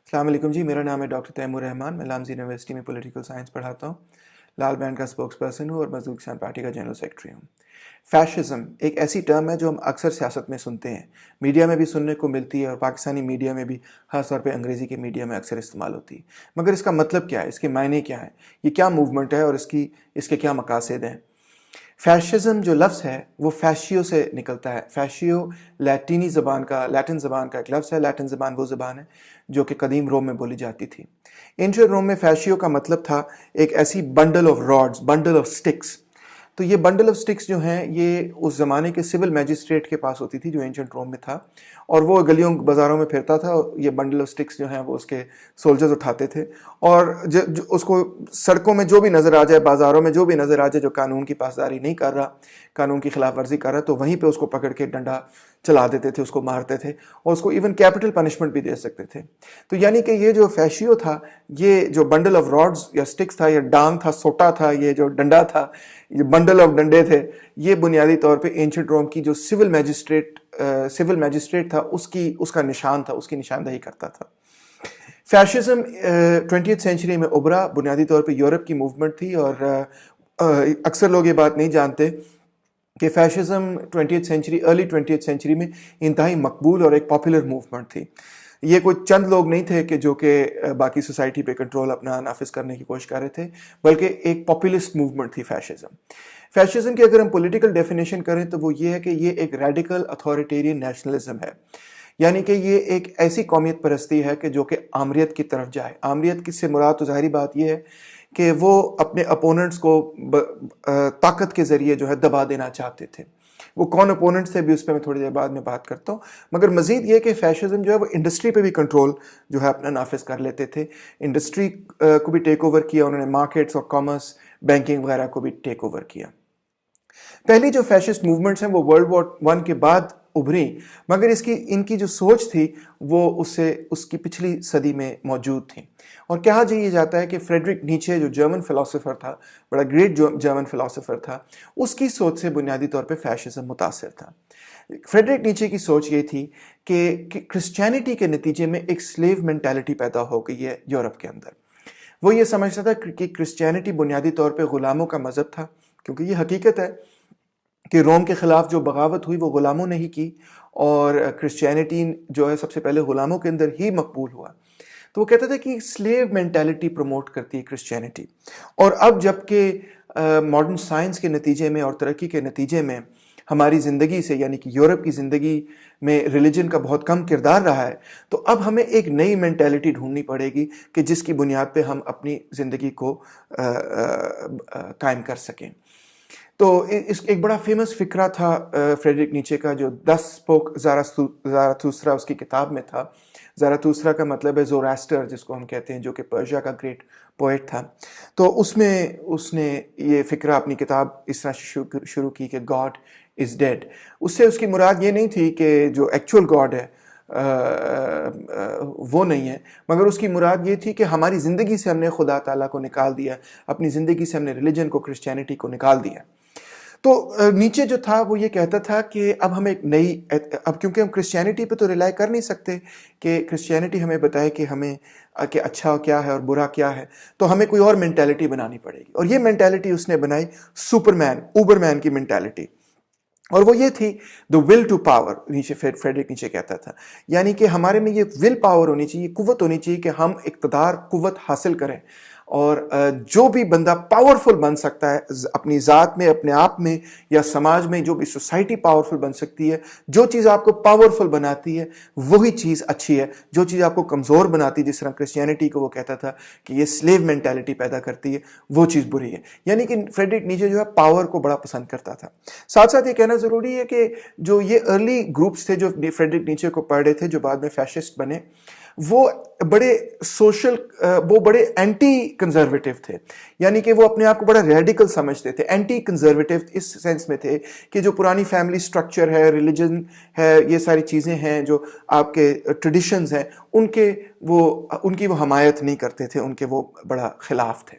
السلام علیکم جی، میرا نام ہے ڈاکٹر تیمور رحمان. میں لامز یونیورسٹی میں پولیٹیکل سائنس پڑھاتا ہوں. لال بینڈ کا اسپوکس پرسن ہوں اور مزدور کسان پارٹی کا جنرل سیکرٹری ہوں. فیشزم ایک ایسی ٹرم ہے جو ہم اکثر سیاست میں سنتے ہیں، میڈیا میں بھی سننے کو ملتی ہے اور پاکستانی میڈیا میں بھی، خاص طور پہ انگریزی کے میڈیا میں اکثر استعمال ہوتی ہے. مگر اس کا مطلب کیا ہے، اس کے معنی کیا ہے، یہ کیا موومنٹ ہے اور اس کے کیا مقاصد ہیں؟ فیشزم جو لفظ ہے وہ فیشیو سے نکلتا ہے. فیشیو لیٹن زبان کا ایک لفظ ہے. لیٹن زبان وہ زبان ہے جو کہ قدیم روم میں بولی جاتی تھی. اینشنٹ روم میں فیشیو کا مطلب تھا ایک ایسی bundle of rods, bundle of sticks. تو یہ بنڈل آف سٹکس جو ہیں یہ اس زمانے کے سول میجسٹریٹ کے پاس ہوتی تھی جو اینشنٹ روم میں تھا، اور وہ گلیوں بازاروں میں پھرتا تھا. یہ بنڈل آف سٹکس جو ہیں وہ اس کے سولجرز اٹھاتے تھے، اور اس کو سڑکوں میں جو بھی نظر آ جائے، بازاروں میں جو بھی نظر آ جائے جو قانون کی پاسداری نہیں کر رہا، قانون کی خلاف ورزی کر رہا، تو وہیں پہ اس کو پکڑ کے ڈنڈا چلا دیتے تھے، اس کو مارتے تھے، اور اس کو ایون کیپٹل پنشمنٹ بھی دے سکتے تھے. تو یعنی کہ یہ جو فیشیو تھا، یہ جو بنڈل آف راڈز یا سٹکس تھا، یہ ڈانگ تھا، سوٹا تھا، یہ جو ڈنڈا تھا، یہ بنڈل آف ڈنڈے تھے، یہ بنیادی طور پہ اینشنٹ روم کی جو سول میجسٹریٹ تھا اس کا نشان تھا، اس کی نشاندہی کرتا تھا. فیشزم 20th سینچری میں ابھرا، بنیادی طور پہ یورپ کی موومنٹ تھی، اور اکثر لوگ یہ بات نہیں جانتے کہ فیشزم ارلی 20th سینچری میں انتہائی مقبول اور ایک پاپولر موومنٹ تھی. یہ کوئی چند لوگ نہیں تھے جو کہ باقی سوسائٹی پہ کنٹرول اپنا نافذ کرنے کی کوشش کر رہے تھے، بلکہ ایک پاپولسٹ موومنٹ تھی فیشزم کی اگر ہم پولیٹیکل ڈیفینیشن کریں تو وہ یہ ہے کہ یہ ایک ریڈیکل اتھارٹیرین نیشنلزم ہے. یعنی کہ یہ ایک ایسی قومیت پرستی ہے کہ جو کہ آمریت کی طرف جائے. آمریت کس سے مراد تو ظاہری بات یہ ہے کہ وہ اپنے اپوننٹس کو طاقت کے ذریعے جو ہے دبا دینا چاہتے تھے. وہ کون اپوننٹس تھے بھی اس پہ میں تھوڑی دیر بعد میں بات کرتا ہوں. مگر مزید یہ کہ فیشزم جو ہے وہ انڈسٹری پہ بھی کنٹرول جو ہے اپنا نافذ کر لیتے تھے. انڈسٹری کو بھی ٹیک اوور کیا انہوں نے، مارکیٹس اور کامرس، بینکنگ وغیرہ کو بھی ٹیک اوور کیا. پہلی جو فیشسٹ موومنٹس ہیں وہ ورلڈ وار 1 کے بعد ابھری، مگر ان کی جو سوچ تھی وہ اس کی پچھلی صدی میں موجود تھی. اور کہا یہ جاتا ہے کہ فریڈرک نیچے جو جرمن فلاسفر تھا، بڑا گریٹ جرمن فلاسفر تھا، اس کی سوچ سے بنیادی طور پہ فیشزم متاثر تھا. فریڈرک نیچے کی سوچ یہ تھی کہ کرسچینٹی کے نتیجے میں ایک سلیو مینٹیلٹی پیدا ہو گئی ہے یورپ کے اندر. وہ یہ سمجھتا تھا کہ کرسچینٹی بنیادی طور پہ غلاموں کا مذہب تھا، کیونکہ یہ حقیقت ہے کہ روم کے خلاف جو بغاوت ہوئی وہ غلاموں نے ہی کی، اور کرسچینٹی جو ہے سب سے پہلے غلاموں کے اندر ہی مقبول ہوا. تو وہ کہتا تھا کہ سلیو مینٹیلٹی پروموٹ کرتی ہے کرسچینٹی. اور اب جب کہ ماڈرن سائنس کے نتیجے میں اور ترقی کے نتیجے میں ہماری زندگی سے، یعنی کہ یورپ کی زندگی میں ریلیجن کا بہت کم کردار رہا ہے، تو اب ہمیں ایک نئی مینٹیلٹی ڈھونڈنی پڑے گی کہ جس کی بنیاد پہ ہم اپنی زندگی کو قائم کر سکیں. تو ایک بڑا فیمس فقرہ تھا فریڈرک نیچے کا، جو 10 اسپوک زاراتھوسٹرا اس کی کتاب میں تھا. زاراتھوسٹرا کا مطلب ہے زوراسٹر، جس کو ہم کہتے ہیں، جو کہ پرشیا کا گریٹ پوئٹ تھا. تو اس میں اس نے یہ فقرہ اپنی کتاب اس طرح شروع کی کہ گاڈ از ڈیڈ. اس سے اس کی مراد یہ نہیں تھی کہ جو ایکچوئل گاڈ ہے وہ نہیں ہے، مگر اس کی مراد یہ تھی کہ ہماری زندگی سے ہم نے خدا تعالیٰ کو نکال دیا، اپنی زندگی سے ہم نے ریلیجن کو، کرسچینٹی کو نکال دیا. تو نیچے جو تھا وہ یہ کہتا تھا کہ اب ہم ایک نئی، اب کیونکہ ہم کرسچینٹی پہ تو ریلائی کر نہیں سکتے کہ کرسچینٹی ہمیں بتائے کہ ہمیں کہ اچھا کیا ہے اور برا کیا ہے، تو ہمیں کوئی اور مینٹیلٹی بنانی پڑے گی. اور یہ مینٹیلٹی اس نے بنائی سپرمین، اوبرمین کی مینٹیلٹی. اور وہ یہ تھی the will to power. نیچے فریڈرک نیچے کہتا تھا، یعنی کہ ہمارے میں یہ ول پاور ہونی چاہیے، قوت ہونی چاہیے کہ ہم اقتدار، قوت حاصل کریں. اور جو بھی بندہ پاورفل بن سکتا ہے اپنی ذات میں، اپنے آپ میں، یا سماج میں، جو بھی سوسائٹی پاورفل بن سکتی ہے، جو چیز آپ کو پاورفل بناتی ہے وہی چیز اچھی ہے. جو چیز آپ کو کمزور بناتی ہے، جس طرح کرسچینٹی کو وہ کہتا تھا کہ یہ سلیو مینٹیلٹی پیدا کرتی ہے، وہ چیز بری ہے. یعنی کہ فریڈرک نیچے جو ہے پاور کو بڑا پسند کرتا تھا. ساتھ ساتھ یہ کہنا ضروری ہے کہ جو یہ ارلی گروپس تھے جو فریڈرک نیچے کو پڑھ رہے تھے، جو بعد میں فیشسٹ بنے، وہ بڑے سوشل، وہ بڑے اینٹی کنزرویٹو تھے. یعنی کہ وہ اپنے آپ کو بڑا ریڈیکل سمجھتے تھے. اینٹی کنزرویٹو اس سینس میں تھے کہ جو پرانی فیملی سٹرکچر ہے، ریلیجن ہے، یہ ساری چیزیں ہیں، جو آپ کے ٹریڈیشنز ہیں، ان کی وہ حمایت نہیں کرتے تھے، ان کے وہ بڑا خلاف تھے.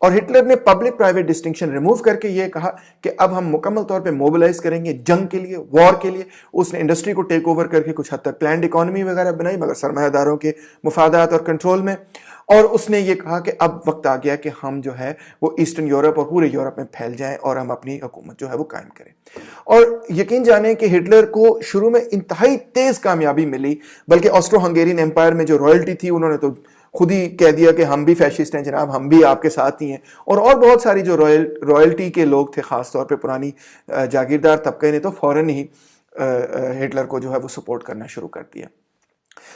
اور ہٹلر نے پبلک پرائیویٹ ڈسٹنکشن ریموو کر کے یہ کہا کہ اب ہم مکمل طور پہ موبلائز کریں گے جنگ کے لیے، وار کے لیے. اس نے انڈسٹری کو ٹیک اوور کر کے کچھ حد تک پلانڈ اکانومی وغیرہ بنائی، مگر سرمایہ داروں کے مفادات اور کنٹرول میں. اور اس نے یہ کہا کہ اب وقت آ گیا کہ ہم جو ہے وہ ایسٹرن یورپ اور پورے یورپ میں پھیل جائیں اور ہم اپنی حکومت جو ہے وہ قائم کریں. اور یقین جانیں کہ ہٹلر کو شروع میں انتہائی تیز کامیابی ملی، بلکہ آسٹرو ہنگیرین امپائر میں جو رائلٹی تھی انہوں نے تو خود ہی کہہ دیا کہ ہم بھی فیشسٹ ہیں جناب، ہم بھی آپ کے ساتھ ہی ہیں. اور بہت ساری جو رائلٹی کے لوگ تھے، خاص طور پہ پرانی جاگیردار طبقے نے تو فوراً ہی ہٹلر کو جو ہے وہ سپورٹ کرنا شروع کر دیا.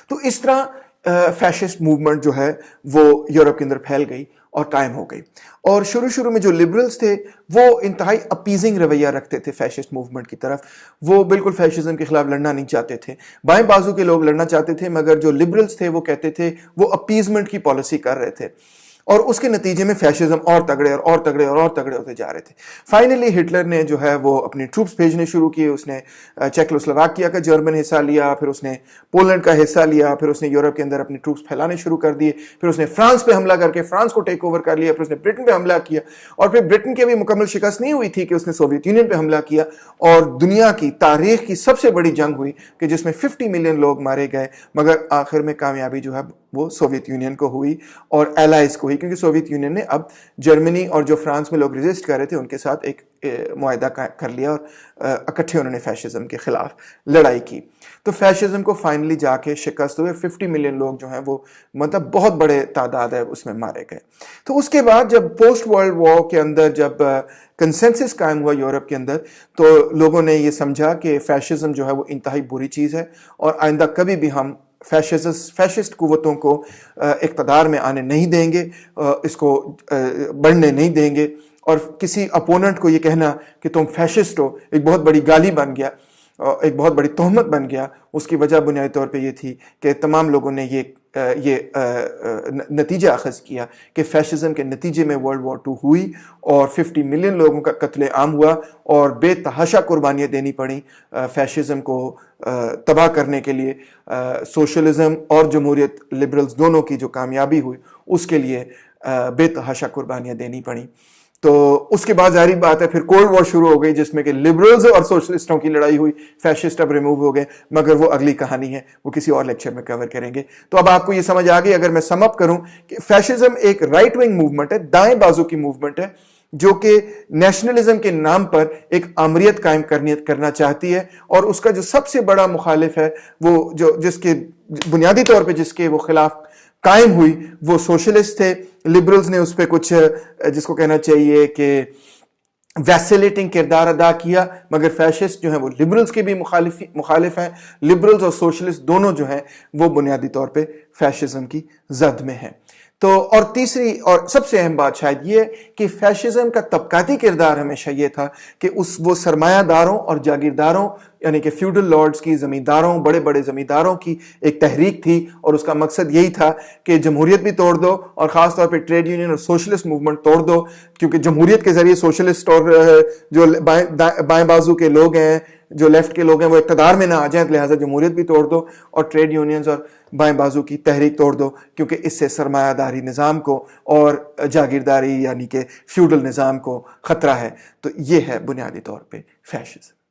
تو اس طرح فیشسٹ موومنٹ جو ہے وہ یورپ کے اندر پھیل گئی اور قائم ہو گئی. اور شروع میں جو لبرلز تھے وہ انتہائی اپیزنگ رویہ رکھتے تھے فیشسٹ موومنٹ کی طرف. وہ بالکل فیشزم کے خلاف لڑنا نہیں چاہتے تھے. بائیں بازو کے لوگ لڑنا چاہتے تھے، مگر جو لبرلز تھے وہ کہتے تھے وہ اپیزمنٹ کی پالیسی کر رہے تھے، اور اس کے نتیجے میں فیشزم اور تگڑے ہوتے جا رہے تھے. فائنلی ہٹلر نے جو ہے وہ اپنی ٹروپس بھیجنے شروع کیے. اس نے چیکوسلوواکیہ کا جرمن حصہ لیا، پھر اس نے پولینڈ کا حصہ لیا، پھر اس نے یورپ کے اندر اپنی ٹروپس پھیلانے شروع کر دیے. پھر اس نے فرانس پہ حملہ کر کے فرانس کو ٹیک اوور کر لیا. پھر اس نے برٹن پہ حملہ کیا، اور پھر برٹن کی بھی مکمل شکست نہیں ہوئی تھی کہ اس نے سوویت یونین پہ حملہ کیا، اور دنیا کی تاریخ کی سب سے بڑی جنگ ہوئی کہ جس میں 50 ملین لوگ مارے گئے، مگر آخر میں کامیابی جو ہے وہ سوویت یونین کو ہوئی اور ایلائز کو ہوئی، کیونکہ سوویت یونین نے اب جرمنی اور جو فرانس میں لوگ ریزسٹ کر رہے تھے ان کے ساتھ ایک معاہدہ کر لیا، اور اکٹھے انہوں نے فیشزم کے خلاف لڑائی کی. تو فیشزم کو فائنلی جا کے شکست ہوئے. 50 ملین لوگ جو ہیں وہ مطلب بہت بڑے تعداد ہے اس میں مارے گئے. تو اس کے بعد جب پوسٹ ورلڈ وار کے اندر جب کنسنسس قائم ہوا یورپ کے اندر، تو لوگوں نے یہ سمجھا کہ فیشزم جو ہے وہ انتہائی بری چیز ہے، اور آئندہ کبھی بھی ہم فیشسٹ قوتوں کو اقتدار میں آنے نہیں دیں گے، اس کو بڑھنے نہیں دیں گے. اور کسی اپوننٹ کو یہ کہنا کہ تم فیشسٹ ہو ایک بہت بڑی گالی بن گیا، ایک بہت بڑی تہمت بن گیا. اس کی وجہ بنیادی طور پہ یہ تھی کہ تمام لوگوں نے یہ نتیجہ اخذ کیا کہ فیشزم کے نتیجے میں ورلڈ وار 2 ہوئی، اور 50 ملین لوگوں کا قتل عام ہوا، اور بے تحاشا قربانیاں دینی پڑیں فیشزم کو تباہ کرنے کے لیے. سوشلزم اور جمہوریت، لبرلز دونوں کی جو کامیابی ہوئی اس کے لیے بے تحاشا قربانیاں دینی پڑیں. تو اس کے بعد ظاہری بات ہے پھر کولڈ وار شروع ہو گئی، جس میں کہ لبرلز اور سوشلسٹوں کی لڑائی ہوئی. فیشسٹ اب ریموو ہو گئے، مگر وہ اگلی کہانی ہے، وہ کسی اور لیکچر میں کور کریں گے. تو اب آپ کو یہ سمجھ آ گئی، اگر میں سم اپ کروں، کہ فیشزم ایک رائٹ ونگ موومنٹ ہے، دائیں بازو کی موومنٹ ہے، جو کہ نیشنلزم کے نام پر ایک آمریت قائم کرنا چاہتی ہے. اور اس کا جو سب سے بڑا مخالف ہے، وہ جس کے بنیادی طور پہ جس کے وہ خلاف قائم ہوئی، وہ سوشلسٹ تھے. لبرلز نے اس پہ کچھ جس کو کہنا چاہیے کہ ویسیلیٹنگ کردار ادا کیا، مگر فیشسٹ جو ہیں وہ لبرلز کے بھی مخالف ہیں. لبرلز اور سوشلسٹ دونوں جو ہیں وہ بنیادی طور پہ فیشزم کی زد میں ہیں. تو اور تیسری اور سب سے اہم بات شاید یہ کہ فیشزم کا طبقاتی کردار ہمیشہ یہ تھا کہ وہ سرمایہ داروں اور جاگیرداروں، یعنی کہ فیوڈل لارڈز کی، زمینداروں، بڑے بڑے زمینداروں کی ایک تحریک تھی، اور اس کا مقصد یہی تھا کہ جمہوریت بھی توڑ دو، اور خاص طور پہ ٹریڈ یونین اور سوشلسٹ موومنٹ توڑ دو، کیونکہ جمہوریت کے ذریعے سوشلسٹ اور جو بائیں بازو کے لوگ ہیں، جو لیفٹ کے لوگ ہیں، وہ اقتدار میں نہ آ جائیں، لہٰذا جمہوریت بھی توڑ دو اور ٹریڈ یونینز اور بائیں بازو کی تحریک توڑ دو، کیونکہ اس سے سرمایہ داری نظام کو اور جاگیرداری یعنی کہ فیوڈل نظام کو خطرہ ہے. تو یہ ہے بنیادی طور پہ فیشزم.